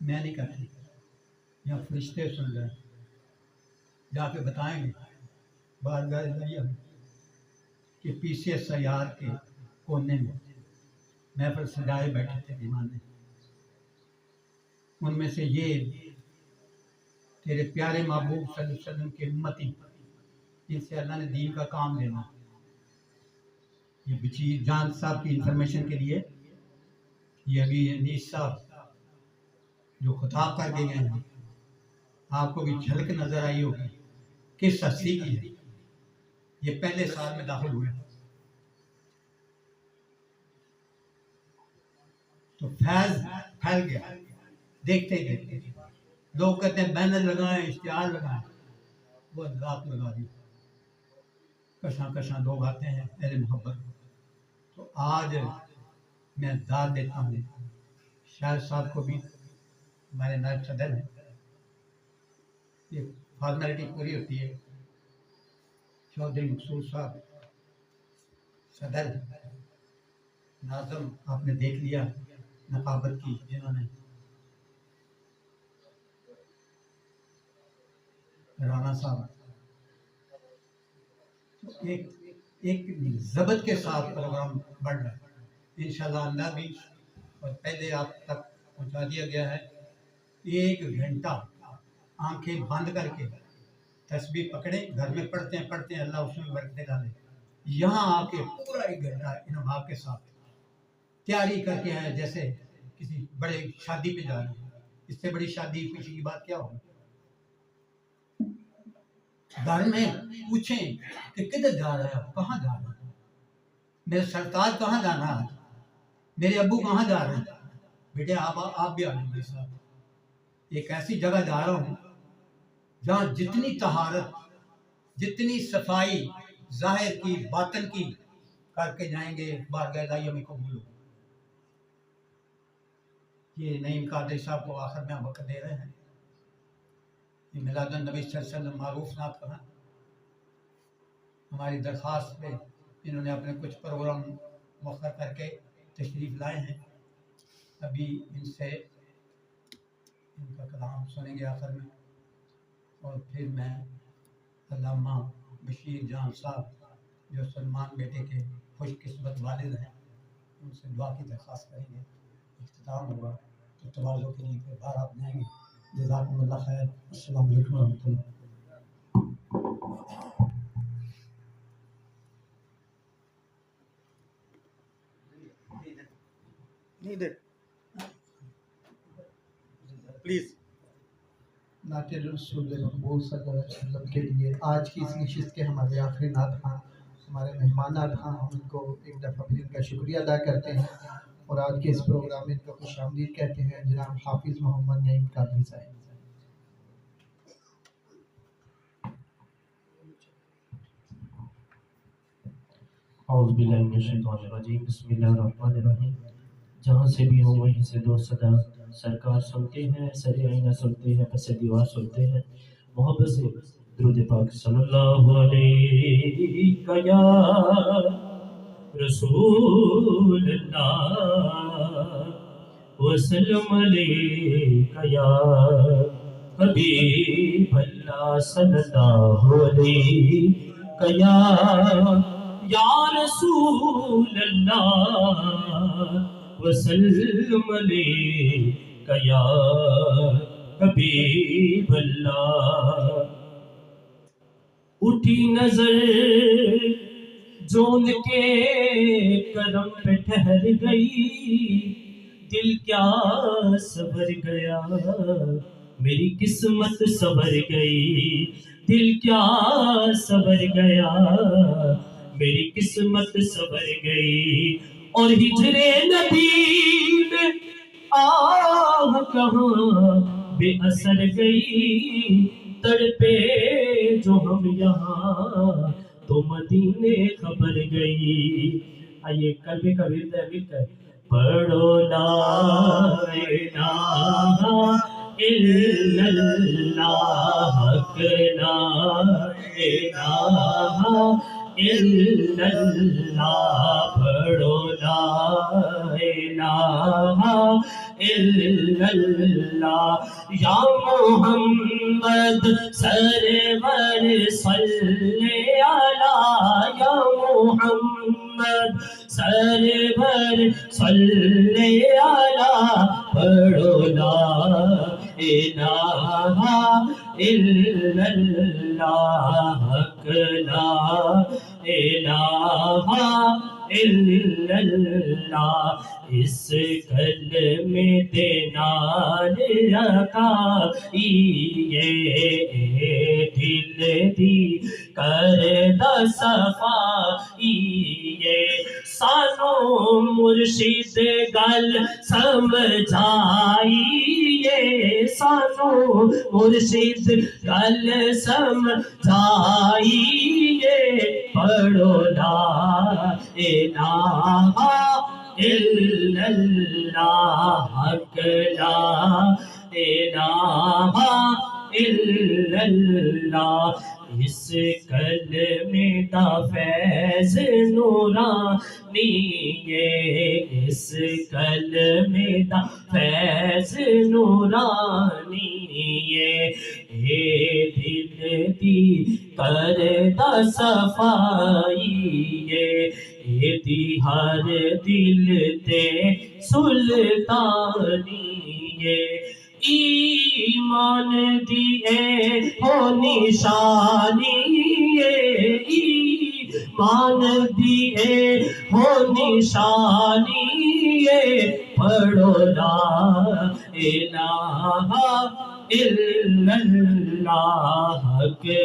میں نہیں کرتی، یہاں فرشتے سن رہے ہیں، جا کے بتائیں گے بارگاہ الہیہ میں کہ پیچھے سیار کے کونے میں محفل سجائے بیٹھے تھے دیوانے، ان میں سے یہ تیرے پیارے محبوب صلی اللہ علیہ وسلم کے امتی جن سے اللہ نے دین کا کام لینا۔ یہ بچی جان صاحب کی انفارمیشن کے لیے، یہ ابھی انیس صاحب جو خطاب کر کے گئے ہیں، آپ کو بھی جھلک نظر آئی ہوگی کس ہستی کی ہے۔ یہ پہلے سال میں داخل ہوئے تو فیض پھیل گیا، دیکھتے دیکھتے لوگ کہتے ہیں بینر لگائیں، اشتہار لگائیں، وہ رات لگا دی، کشاں کشاں لوگ آتے ہیں میرے محبت۔ تو آج میں داد دیتا ہوں شاہد صاحب کو بھی، ہمارے نائب صدر ہیں، یہ فارمیلٹی پوری ہوتی ہے، چودھری مقصود صاحب صدر ہیں، ناظم آپ نے دیکھ لیا نقابت کی جنہوں نے، رانا صاحب، ایک ضبط کے ساتھ پروگرام بڑھ رہا ہے انشاءاللہ اللہ بھی، اور پہلے آپ تک پہنچا دیا گیا ہے۔ 1 گھنٹہ آنکھیں بند کر کے تسبیح پکڑیں، گھر میں پڑھتے ہیں اللہ اس میں برکتیں ڈالے، یہاں آ کے پورا 1 گھنٹہ انعام کے ساتھ تیاری کر کے آئے جیسے کسی بڑے شادی پہ جا رہے ہیں۔ اس سے بڑی شادی خوشی کی بات کیا ہوگی؟ گھر میں پوچھیں کہ کدھر جا رہے ہیں، کہاں جا رہے ہیں، میرے سرتاج کہاں جانا ہے، میرے ابو کہاں جا رہے ہیں، بیٹے آپ بھی آ جائیں میرے ساتھ، ایک ایسی جگہ جا رہا ہوں جہاں جتنی طہارت، جتنی صفائی ظاہر کی باطن کی کر کے جائیں گے بارگاہ الہیہ میں قبول ہو۔ یہ نعیم قادری صاحب کو آخر میں وقت دے رہے ہیں، یہ میلاد النبی صلی اللہ علیہ وسلم معروف نعت کرنا، ہماری درخواست پہ انہوں نے اپنے کچھ پروگرام مؤخر کر کے تشریف لائے ہیں، ابھی ان سے ان کا کلام سنیں گے آخر میں، اور پھر میں علامہ بشیر جان صاحب جو سلمان بیٹے کے خوش قسمت والد ہیں ان سے دعا کی درخواست کریں گے، اختتام ہوگا تو تواضع کے لیے پھر باہر آپ جائیں گے۔ جزاکم اللہ خیر، السلام علیکم ورحمۃ اللہ۔ پلیز نعت رسول مقبول صلی اللہ علیہ وسلم کے لیے آج کی اس نشست کے ہمارے آخری نعت خواں، ہمارے مہمان نعت خواں، ہم ان کو ایک دفعہ پھر ان کا شکریہ ادا کرتے ہیں اور آج کے اس پروگرام میں ان کا خوش آمدید کہتے ہیں جناب حافظ محمد نعیم قادری صاحب۔ اعوذ باللہ من الشیطان الرجیم، بسم اللہ الرحمن الرحیم۔ جہاں سے بھی ہوں وہیں سے دو صدا سرکار سنتے ہیں، سر آئینہ سنتے ہیں، پس دیوار سنتے ہیں، محبت سے درود پاک صلی اللہ علیہ یا رسول اللہ وسلم علیہ یا حبیب اللہ صلی اللہ علیہ یا رسول اللہ وسلم علیہ یا حبیب اللہ۔ اٹھی نظر جو ان کے کرم پہ ٹھہر گئی، دل کیا سنور گیا، میری قسمت سنور گئی، دل کیا سنور گیا، میری قسمت سنور گئی، اور ہجر نبی میں آہ کہاں بے اثر گئی، تڑپے جو ہم یہاں تو مدینے خبر گئی۔ آئیے قلب کا ورد ہے، مل کر پڑھو لا الہ الا اللہ، حق لا الہ الا اللہ، پڑھو لا الہ الا اللہ یا محمد سرور صلی علی یا محمد سرور صلی علی پڑھو لا الہ الا اللہ حق لا الہ الا اللہ اس کلمے دے نال عقائیے دل دی کردا صفائیے سانو مرشد گل سمجھائیے سانو مرشد گل سمجھائیے پڑھو لا الہ الا اللہ حق لا الہ الا اللہ اس کلمے دا فیض نورانی ہے اس کلمے دا فیض نورانی ہے اے دل دی کردا صفائی ہے اے دی ہر دل تے سلطانی ہے ایمان دی اے ہو نشانی ہے ایمان دی اے ہو نشانی ہے پڑھو لا الہ الا اللہ حق